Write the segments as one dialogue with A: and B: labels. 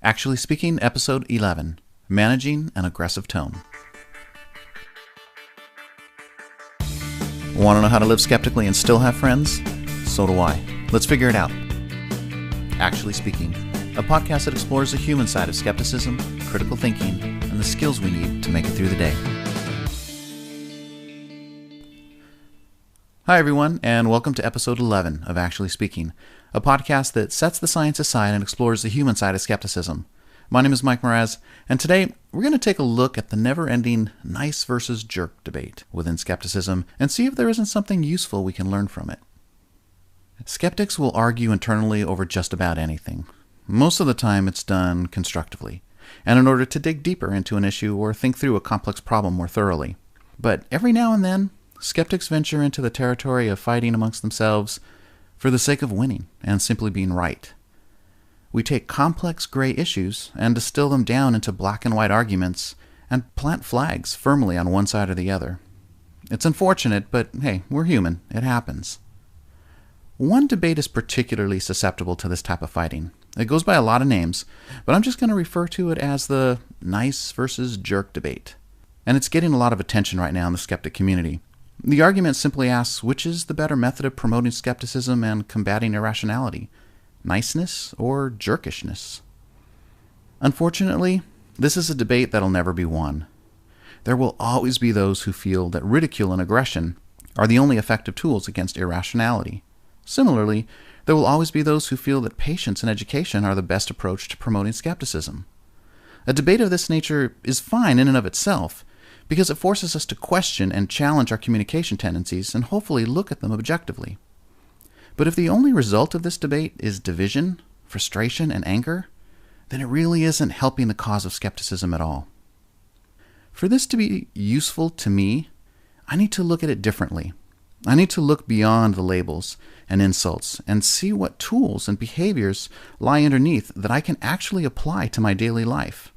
A: Actually Speaking, Episode 11, Managing an Aggressive Tone. Want to know how to live skeptically and still have friends? So do I. Let's figure it out. Actually Speaking, a podcast that explores the human side of skepticism, critical thinking, and the skills we need to make it through the day. Hi everyone, and welcome to Episode 11 of Actually Speaking, a podcast that sets the science aside and explores the human side of skepticism. My name is Mike Meraz, and today we're going to take a look at the never-ending nice versus jerk debate within skepticism and see if there isn't something useful we can learn from it. Skeptics will argue internally over just about anything. Most of the time it's done constructively, and in order to dig deeper into an issue or think through a complex problem more thoroughly. But every now and then, skeptics venture into the territory of fighting amongst themselves for the sake of winning and simply being right. We take complex gray issues and distill them down into black and white arguments and plant flags firmly on one side or the other. It's unfortunate, but hey, we're human. It happens. One debate is particularly susceptible to this type of fighting. It goes by a lot of names, but I'm just going to refer to it as the nice versus jerk debate. And it's getting a lot of attention right now in the skeptic community. The argument simply asks, which is the better method of promoting skepticism and combating irrationality? Niceness or jerkishness? Unfortunately, this is a debate that'll never be won. There will always be those who feel that ridicule and aggression are the only effective tools against irrationality. Similarly, there will always be those who feel that patience and education are the best approach to promoting skepticism. A debate of this nature is fine in and of itself, because it forces us to question and challenge our communication tendencies and hopefully look at them objectively. But if the only result of this debate is division, frustration, and anger, then it really isn't helping the cause of skepticism at all. For this to be useful to me, I need to look at it differently. I need to look beyond the labels and insults and see what tools and behaviors lie underneath that I can actually apply to my daily life.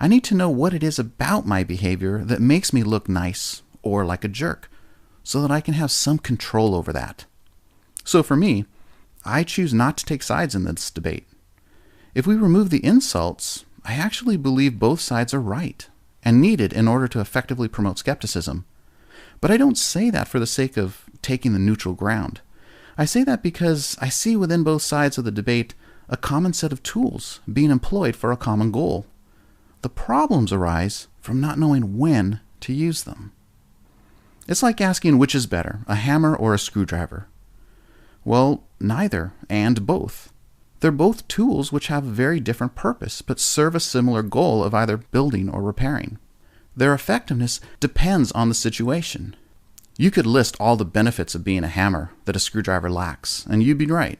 A: I need to know what it is about my behavior that makes me look nice or like a jerk, so that I can have some control over that. So for me, I choose not to take sides in this debate. If we remove the insults, I actually believe both sides are right and needed in order to effectively promote skepticism. But I don't say that for the sake of taking the neutral ground. I say that because I see within both sides of the debate a common set of tools being employed for a common goal. The problems arise from not knowing when to use them. It's like asking which is better, a hammer or a screwdriver. Well, neither, and both. They're both tools which have a very different purpose, but serve a similar goal of either building or repairing. Their effectiveness depends on the situation. You could list all the benefits of being a hammer that a screwdriver lacks, and you'd be right.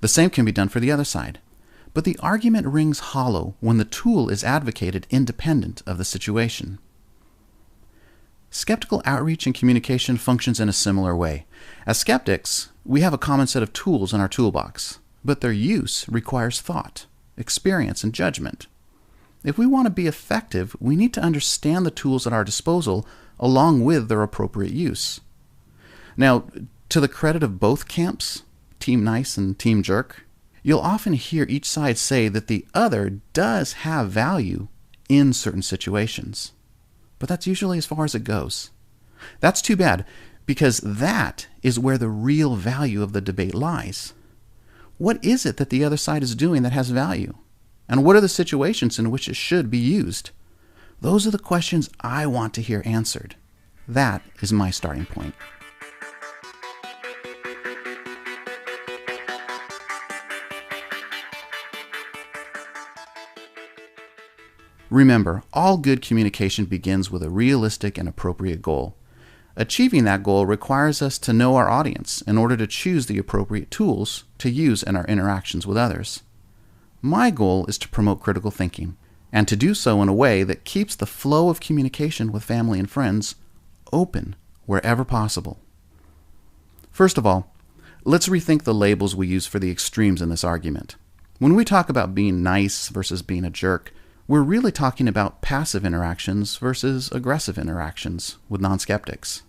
A: The same can be done for the other side. But the argument rings hollow when the tool is advocated independent of the situation. Skeptical outreach and communication functions in a similar way. As skeptics, we have a common set of tools in our toolbox, but their use requires thought, experience, and judgment. If we want to be effective, we need to understand the tools at our disposal along with their appropriate use. Now, to the credit of both camps, Team Nice and Team Jerk, you'll often hear each side say that the other does have value in certain situations. But that's usually as far as it goes. That's too bad, because that is where the real value of the debate lies. What is it that the other side is doing that has value? And what are the situations in which it should be used? Those are the questions I want to hear answered. That is my starting point. Remember, all good communication begins with a realistic and appropriate goal. Achieving that goal requires us to know our audience in order to choose the appropriate tools to use in our interactions with others. My goal is to promote critical thinking, and to do so in a way that keeps the flow of communication with family and friends open wherever possible. First of all, let's rethink the labels we use for the extremes in this argument. When we talk about being nice versus being a jerk, we're really talking about passive interactions versus aggressive interactions with non-skeptics.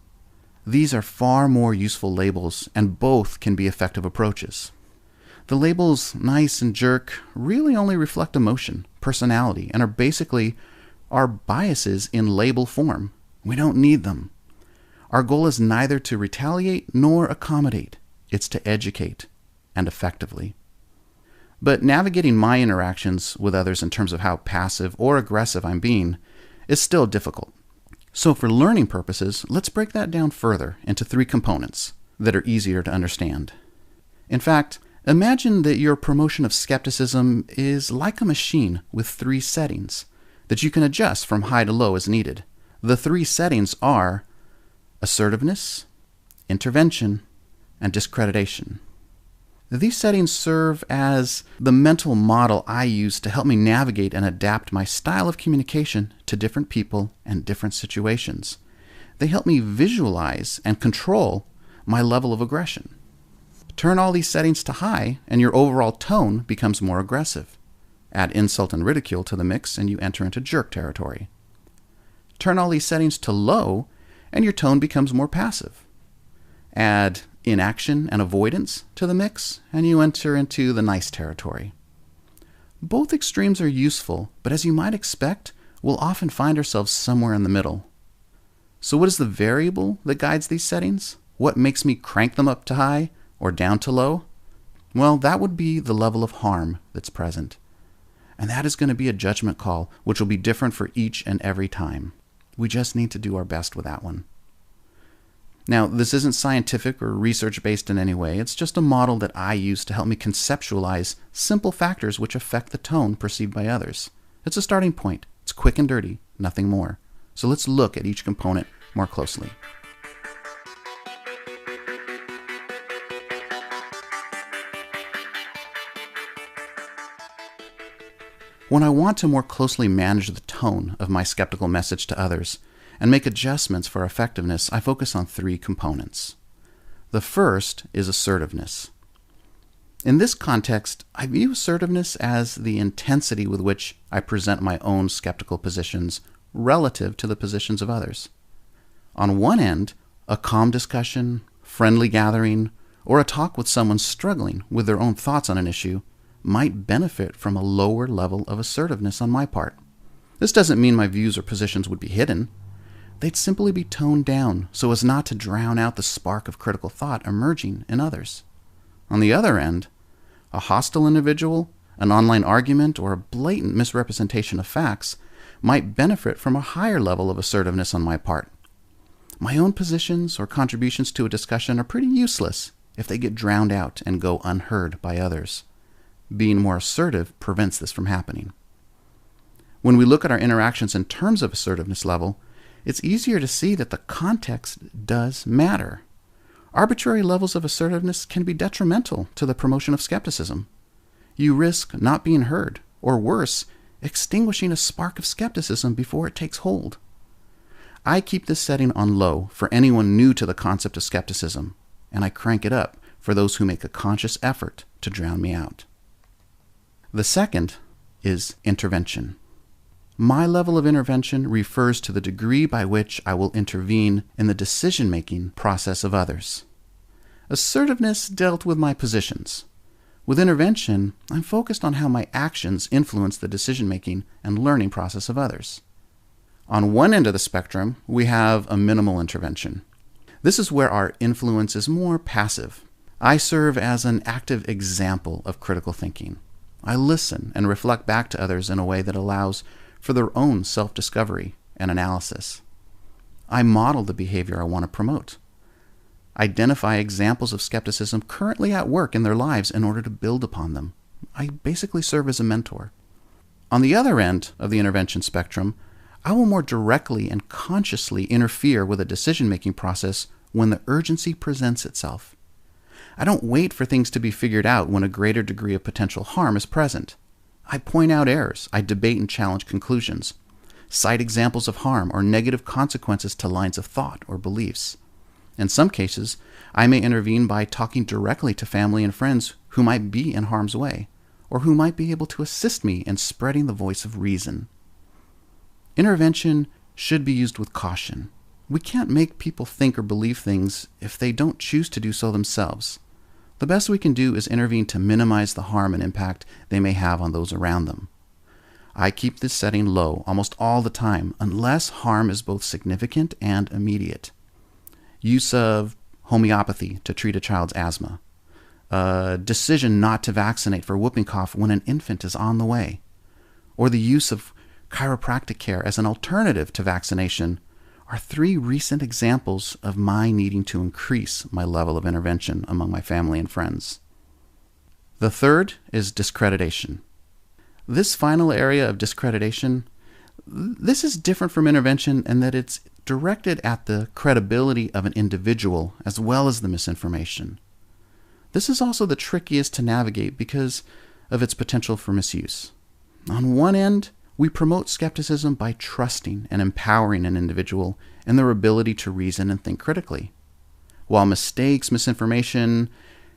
A: These are far more useful labels, and both can be effective approaches. The labels nice and jerk really only reflect emotion, personality, and are basically our biases in label form. We don't need them. Our goal is neither to retaliate nor accommodate. It's to educate, and effectively. But navigating my interactions with others in terms of how passive or aggressive I'm being is still difficult. So for learning purposes, let's break that down further into 3 components that are easier to understand. In fact, imagine that your promotion of skepticism is like a machine with 3 settings that you can adjust from high to low as needed. The 3 settings are assertiveness, intervention, and discreditation. These settings serve as the mental model I use to help me navigate and adapt my style of communication to different people and different situations. They help me visualize and control my level of aggression. Turn all these settings to high, and your overall tone becomes more aggressive. Add insult and ridicule to the mix, and you enter into jerk territory. Turn all these settings to low, and your tone becomes more passive. Add inaction and avoidance to the mix, and you enter into the nice territory. Both extremes are useful, but as you might expect, we'll often find ourselves somewhere in the middle. So what is the variable that guides these settings? What makes me crank them up to high or down to low? Well, that would be the level of harm that's present. And that is going to be a judgment call, which will be different for each and every time. We just need to do our best with that one. Now, this isn't scientific or research-based in any way. It's just a model that I use to help me conceptualize simple factors which affect the tone perceived by others. It's a starting point. It's quick and dirty, nothing more. So let's look at each component more closely. When I want to more closely manage the tone of my skeptical message to others and make adjustments for effectiveness, I focus on 3 components. The first is assertiveness. In this context, I view assertiveness as the intensity with which I present my own skeptical positions relative to the positions of others. On one end, a calm discussion, friendly gathering, or a talk with someone struggling with their own thoughts on an issue might benefit from a lower level of assertiveness on my part. This doesn't mean my views or positions would be hidden. They'd simply be toned down so as not to drown out the spark of critical thought emerging in others. On the other end, a hostile individual, an online argument, or a blatant misrepresentation of facts might benefit from a higher level of assertiveness on my part. My own positions or contributions to a discussion are pretty useless if they get drowned out and go unheard by others. Being more assertive prevents this from happening. When we look at our interactions in terms of assertiveness level, it's easier to see that the context does matter. Arbitrary levels of assertiveness can be detrimental to the promotion of skepticism. You risk not being heard, or worse, extinguishing a spark of skepticism before it takes hold. I keep this setting on low for anyone new to the concept of skepticism, and I crank it up for those who make a conscious effort to drown me out. The second is intervention. My level of intervention refers to the degree by which I will intervene in the decision-making process of others. Assertiveness dealt with my positions. With intervention, I'm focused on how my actions influence the decision-making and learning process of others. On one end of the spectrum, we have a minimal intervention. This is where our influence is more passive. I serve as an active example of critical thinking. I listen and reflect back to others in a way that allows for their own self-discovery and analysis. I model the behavior I want to promote. Identify examples of skepticism currently at work in their lives in order to build upon them. I basically serve as a mentor. On the other end of the intervention spectrum, I will more directly and consciously interfere with a decision-making process when the urgency presents itself. I don't wait for things to be figured out when a greater degree of potential harm is present. I point out errors, I debate and challenge conclusions, cite examples of harm or negative consequences to lines of thought or beliefs. In some cases, I may intervene by talking directly to family and friends who might be in harm's way, or who might be able to assist me in spreading the voice of reason. Intervention should be used with caution. We can't make people think or believe things if they don't choose to do so themselves. the best we can do is intervene to minimize the harm and impact they may have on those around them. I keep this setting low almost all the time unless harm is both significant and immediate. Use of homeopathy to treat a child's asthma. A decision not to vaccinate for whooping cough when an infant is on the way. Or the use of chiropractic care as an alternative to vaccination are 3 recent examples of my needing to increase my level of intervention among my family and friends. The third is discreditation. This final area of discreditation, this is different from intervention in that it's directed at the credibility of an individual as well as the misinformation. This is also the trickiest to navigate because of its potential for misuse. On one end, we promote skepticism by trusting and empowering an individual in their ability to reason and think critically. While mistakes, misinformation,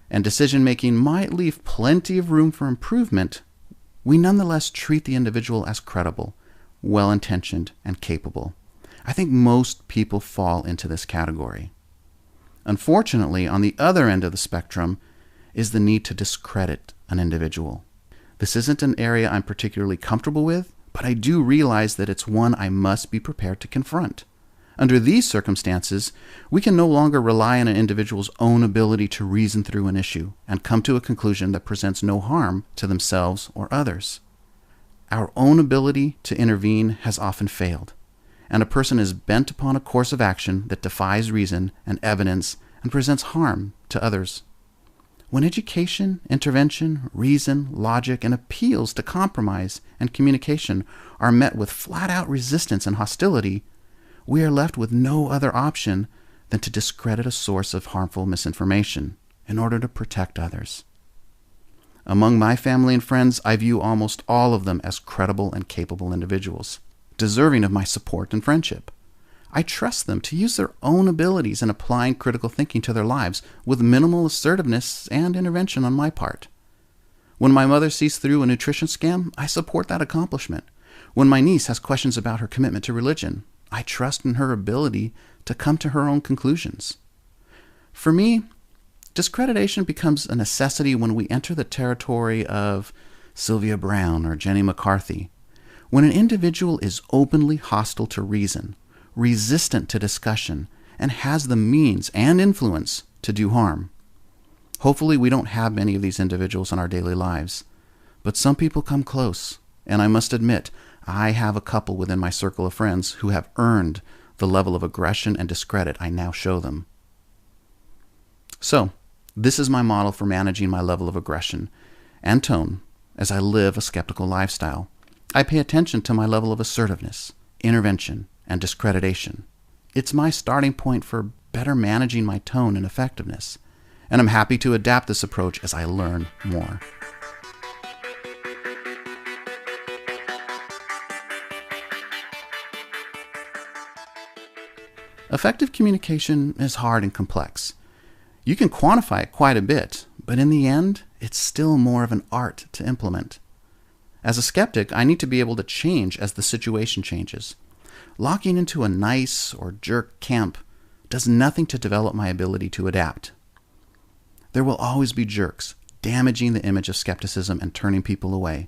A: and decision-making might leave plenty of room for improvement, we nonetheless treat the individual as credible, well-intentioned, and capable. I think most people fall into this category. Unfortunately, on the other end of the spectrum is the need to discredit an individual. This isn't an area I'm particularly comfortable with, but I do realize that it's one I must be prepared to confront. Under these circumstances, we can no longer rely on an individual's own ability to reason through an issue and come to a conclusion that presents no harm to themselves or others. Our own ability to intervene has often failed, and a person is bent upon a course of action that defies reason and evidence and presents harm to others. When education, intervention, reason, logic, and appeals to compromise and communication are met with flat-out resistance and hostility, we are left with no other option than to discredit a source of harmful misinformation in order to protect others. Among my family and friends, I view almost all of them as credible and capable individuals, deserving of my support and friendship. I trust them to use their own abilities in applying critical thinking to their lives with minimal assertiveness and intervention on my part. When my mother sees through a nutrition scam, I support that accomplishment. When my niece has questions about her commitment to religion, I trust in her ability to come to her own conclusions. For me, discreditation becomes a necessity when we enter the territory of Sylvia Browne or Jenny McCarthy, when an individual is openly hostile to reason, resistant to discussion, and has the means and influence to do harm. Hopefully we don't have many of these individuals in our daily lives, but some people come close, and I must admit, I have a couple within my circle of friends who have earned the level of aggression and discredit I now show them. So, this is my model for managing my level of aggression and tone as I live a skeptical lifestyle. I pay attention to my level of assertiveness, intervention, and discreditation. It's my starting point for better managing my tone and effectiveness, and I'm happy to adapt this approach as I learn more. Effective communication is hard and complex. You can quantify it quite a bit, but in the end, it's still more of an art to implement. As a skeptic, I need to be able to change as the situation changes. Locking into a nice or jerk camp does nothing to develop my ability to adapt. There will always be jerks, damaging the image of skepticism and turning people away.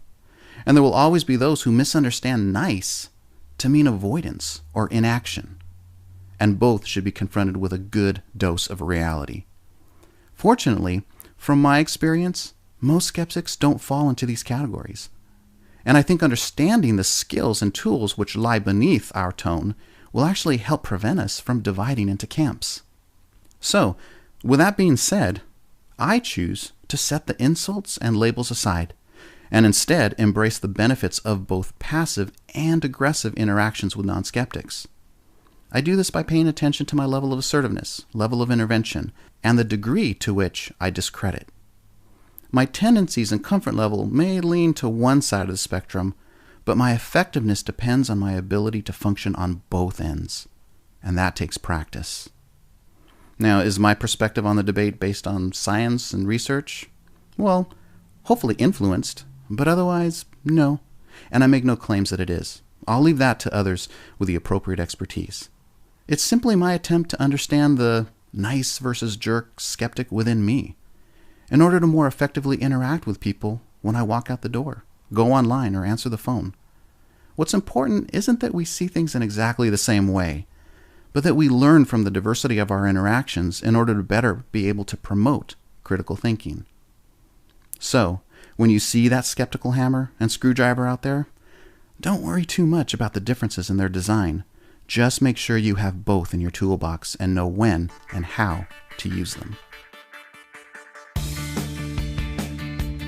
A: And there will always be those who misunderstand nice to mean avoidance or inaction. And both should be confronted with a good dose of reality. Fortunately, from my experience, most skeptics don't fall into these categories. And I think understanding the skills and tools which lie beneath our tone will actually help prevent us from dividing into camps. So, with that being said, I choose to set the insults and labels aside, and instead embrace the benefits of both passive and aggressive interactions with non-skeptics. I do this by paying attention to my level of assertiveness, level of intervention, and the degree to which I discredit. My tendencies and comfort level may lean to one side of the spectrum, but my effectiveness depends on my ability to function on both ends, and that takes practice. Now, is my perspective on the debate based on science and research? Well, hopefully influenced, but otherwise, no, and I make no claims that it is. I'll leave that to others with the appropriate expertise. It's simply my attempt to understand the nice versus jerk skeptic within me, in order to more effectively interact with people when I walk out the door, go online, or answer the phone. What's important isn't that we see things in exactly the same way, but that we learn from the diversity of our interactions in order to better be able to promote critical thinking. So, when you see that skeptical hammer and screwdriver out there, don't worry too much about the differences in their design. Just make sure you have both in your toolbox and know when and how to use them.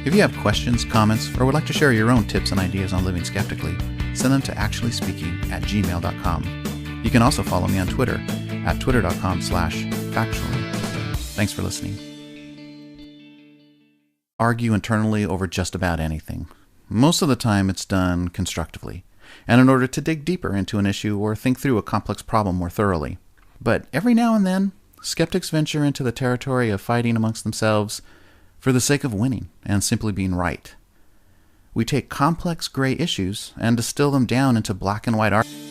A: If you have questions, comments, or would like to share your own tips and ideas on living skeptically, send them to actuallyspeaking@gmail.com. You can also follow me on Twitter at twitter.com/factually. Thanks for listening. Argue internally over just about anything. Most of the time it's done constructively, and in order to dig deeper into an issue or think through a complex problem more thoroughly. But every now and then, skeptics venture into the territory of fighting amongst themselves for the sake of winning and simply being right. We take complex gray issues and distill them down into black and white arguments.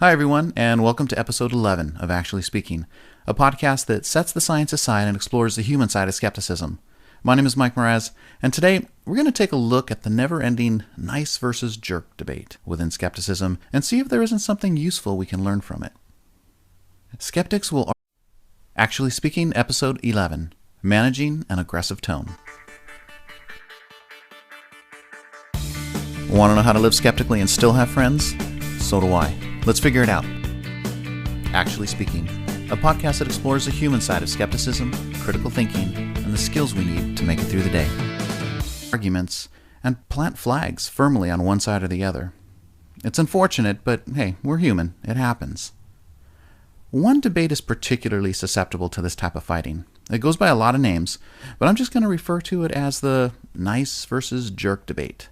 A: Hi everyone, and welcome to episode 11 of Actually Speaking, a podcast that sets the science aside and explores the human side of skepticism. My name is Mike Meraz, and today we're going to take a look at the never-ending nice versus jerk debate within skepticism and see if there isn't something useful we can learn from it. Skeptics will Actually Speaking, episode 11, Managing an Aggressive Tone. Want to know how to live skeptically and still have friends? So do I. Let's figure it out. Actually Speaking, a podcast that explores the human side of skepticism, critical thinking, and the skills we need to make it through the day. Arguments, and plant flags firmly on one side or the other. It's unfortunate, but hey, we're human. It happens. One debate is particularly susceptible to this type of fighting. It goes by a lot of names, but I'm just going to refer to it as the nice versus jerk debate.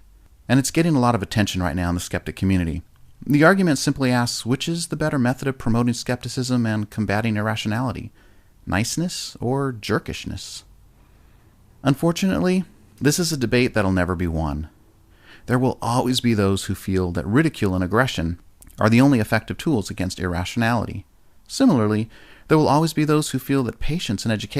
A: And it's getting a lot of attention right now in the skeptic community. The argument simply asks, which is the better method of promoting skepticism and combating irrationality? Niceness or jerkishness? Unfortunately, this is a debate that'll never be won. There will always be those who feel that ridicule and aggression are the only effective tools against irrationality. Similarly, there will always be those who feel that patience and education